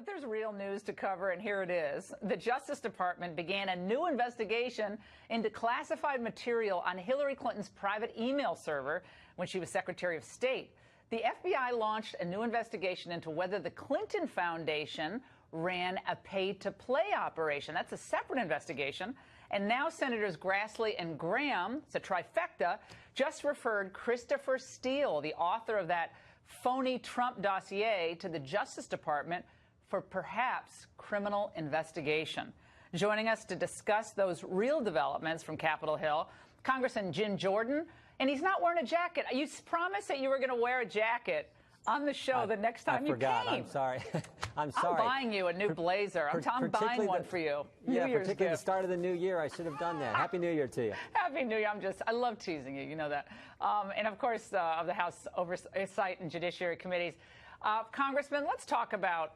But there's real news to cover, and here it is. The Justice Department began a new investigation into classified material on Hillary Clinton's private email server when she was Secretary of State. The FBI launched a new investigation into whether the Clinton Foundation ran a pay-to-play operation. That's a separate investigation. And now Senators Grassley and Graham, it's a trifecta, just referred Christopher Steele, the author of that phony Trump dossier, to the Justice Department for perhaps criminal investigation. Joining us to discuss those real developments from Capitol Hill, Congressman Jim Jordan. And he's not wearing a jacket. You promised that you were going to wear a jacket on the show the next time you came. I forgot. I'm sorry. I'm sorry. I'm buying you a new blazer. I'm buying one for you. Yeah, particularly the start of the new year. I should have done that. Happy New Year to you. Happy New Year. I love teasing you. You know that. And of course, of the House Oversight and Judiciary Committees. Congressman, let's talk about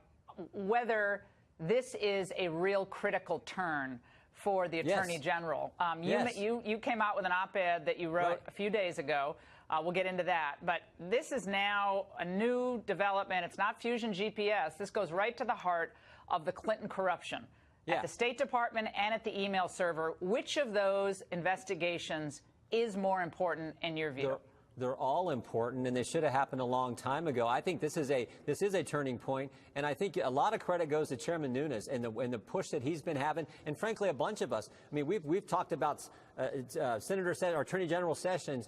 whether this is a real critical turn for the Attorney General. You came out with an op-ed that you wrote a few days ago. We'll get into that. But this is now a new development. It's not Fusion GPS. This goes right to the heart of the Clinton corruption at the State Department and at the email server. Which of those investigations is more important in your view? They're all important, and they should have happened a long time ago. I think this is a turning point, and I think a lot of credit goes to Chairman Nunes and the push that he's been having, and frankly, a bunch of us. I mean, we've talked about Attorney General Sessions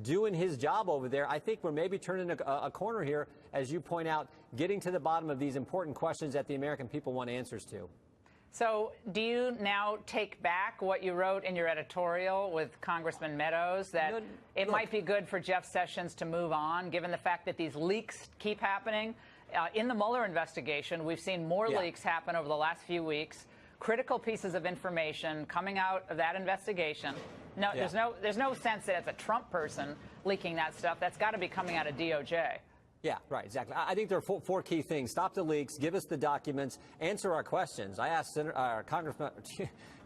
doing his job over there. I think we're maybe turning a corner here, as you point out, getting to the bottom of these important questions that the American people want answers to. So do you now take back what you wrote in your editorial with Congressman Meadows, that it might be good for Jeff Sessions to move on, given the fact that these leaks keep happening? In the Mueller investigation, we've seen more leaks happen over the last few weeks, critical pieces of information coming out of that investigation. No, there's no sense that it's a Trump person leaking that stuff. That's got to be coming out of DOJ. Yeah, right, exactly. I think there are four key things. Stop the leaks, give us the documents, answer our questions. I asked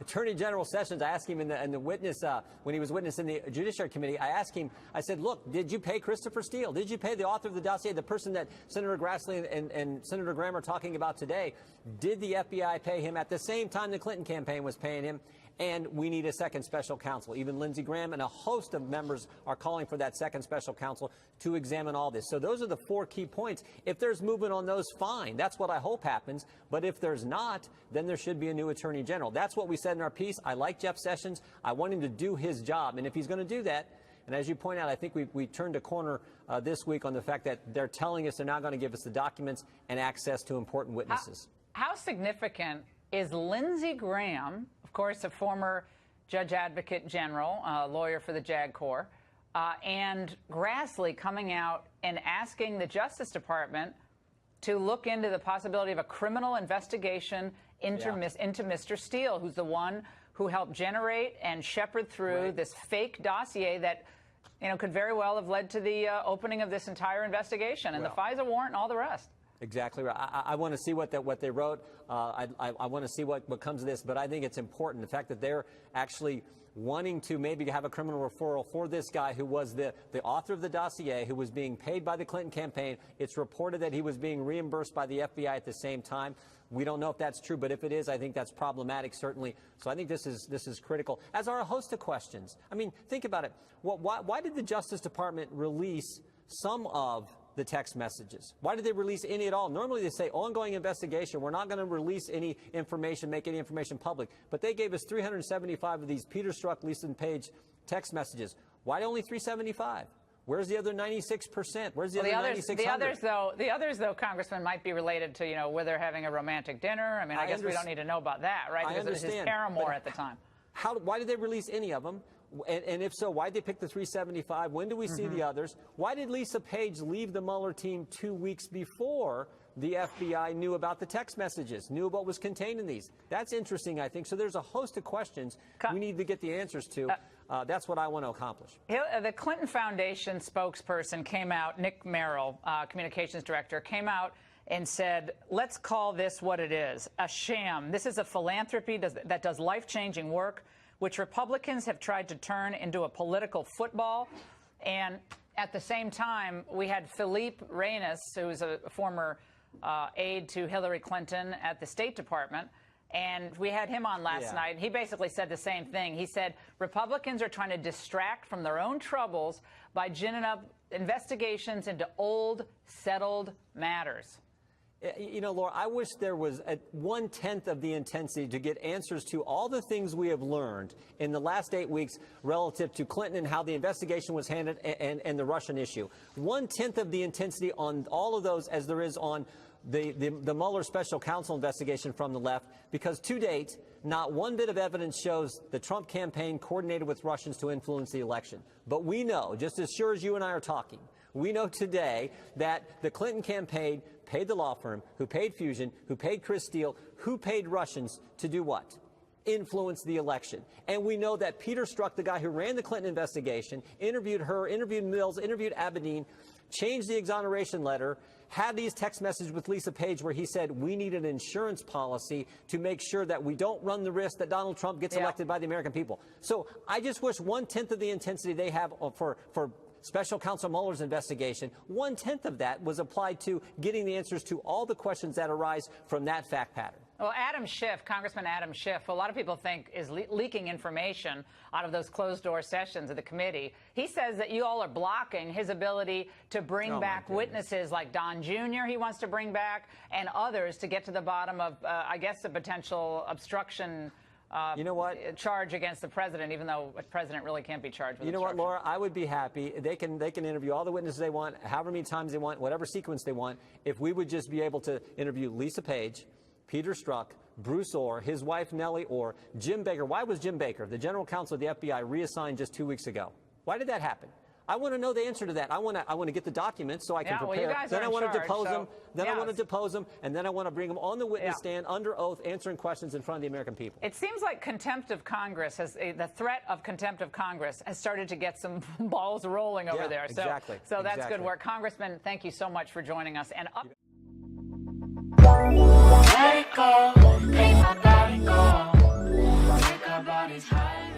Attorney General Sessions, I asked him in the witness, when he was witness in the Judiciary Committee, I asked him, I said, look, did you pay Christopher Steele? Did you pay the author of the dossier, the person that Senator Grassley and Senator Graham are talking about today? Did the FBI pay him at the same time the Clinton campaign was paying him? And we need a second special counsel. Even Lindsey Graham and a host of members are calling for that second special counsel to examine all this. So those are the four key points. If there's movement on those, fine. That's what I hope happens. But if there's not, then there should be a new Attorney General. That's what we said in our piece. I like Jeff Sessions. I want him to do his job. And if he's going to do that, and as you point out, I think we turned a corner this week on the fact that they're telling us they're not going to give us the documents and access to important witnesses. How significant is Lindsey Graham, of course, a former Judge Advocate General, lawyer for the JAG Corps, and Grassley coming out and asking the Justice Department to look into the possibility of a criminal investigation into Mr. Steele, who's the one who helped generate and shepherd through this fake dossier that, could very well have led to the opening of this entire investigation and the FISA warrant and all the rest. Exactly right. I want to see what they wrote. I want to see what comes of this. But I think it's important, the fact that they're actually wanting to maybe have a criminal referral for this guy who was the author of the dossier, who was being paid by the Clinton campaign. It's reported that he was being reimbursed by the FBI at the same time. We don't know if that's true, but if it is, I think that's problematic, certainly. So I think this is critical, as are a host of questions. I mean, think about it. Why did the Justice Department release some of the text messages? Why did they release any at all? Normally they say ongoing investigation. We're not going to release any information, make any information public. But they gave us 375 of these Peter Strzok, Lisa Page text messages. Why only 375? Where's the other 96%? Where's the other 9600? The others, though, Congressman, might be related to, where they're having a romantic dinner. I mean, I guess we don't need to know about that, right? Because it was his paramour at the time. Why did they release any of them? And if so, why did they pick the 375? When do we see the others? Why did Lisa Page leave the Mueller team 2 weeks before the FBI knew about the text messages, knew what was contained in these? That's interesting, I think. So there's a host of questions we need to get the answers to. That's what I want to accomplish. The Clinton Foundation spokesperson came out, Nick Merrill, communications director, came out and said, let's call this what it is, a sham. This is a philanthropy that does life-changing work, which Republicans have tried to turn into a political football. And at the same time, we had Philippe Reines, who is a former aide to Hillary Clinton at the State Department. And we had him on last night. He basically said the same thing. He said Republicans are trying to distract from their own troubles by ginning up investigations into old, settled matters. You know, Laura, I wish there was 1/10 of the intensity to get answers to all the things we have learned in the last 8 weeks relative to Clinton and how the investigation was handled and the Russian issue. 1/10 of the intensity on all of those as there is on the Mueller special counsel investigation from the left, because to date, not one bit of evidence shows the Trump campaign coordinated with Russians to influence the election. But we know, just as sure as you and I are talking, we know today that the Clinton campaign paid the law firm, who paid Fusion, who paid Chris Steele, who paid Russians to do what? Influence the election. And we know that Peter Strzok, the guy who ran the Clinton investigation, interviewed her, interviewed Mills, interviewed Abedin, changed the exoneration letter, had these text messages with Lisa Page where he said we need an insurance policy to make sure that we don't run the risk that Donald Trump gets elected by the American people. So I just wish 1/10 of the intensity they have for Special Counsel Mueller's investigation, 1/10 of that was applied to getting the answers to all the questions that arise from that fact pattern. Well, Adam Schiff, Congressman Adam Schiff, a lot of people think is leaking information out of those closed-door sessions of the committee. He says that you all are blocking his ability to bring back witnesses like Don Jr. he wants to bring back and others to get to the bottom of, I guess, a potential obstruction you know what? charge against the president, even though a president really can't be charged with You know what, obstruction. Laura? I would be happy. They can interview all the witnesses they want, however many times they want, whatever sequence they want, if we would just be able to interview Lisa Page, Peter Strzok, Bruce Orr, his wife Nellie Orr, Jim Baker. Why was Jim Baker, the general counsel of the FBI, reassigned just 2 weeks ago? Why did that happen? I want to know the answer to that. I want to get the documents so I can prepare. Well, you guys then are I want to charge, depose so, them. Then I want to depose them, and then I want to bring them on the witness stand under oath, answering questions in front of the American people. It seems like contempt of Congress the threat of contempt of Congress has started to get some balls rolling over there. So, exactly. So that's good work, Congressman. Thank you so much for joining us. And let it go, make my body go, make our bodies high.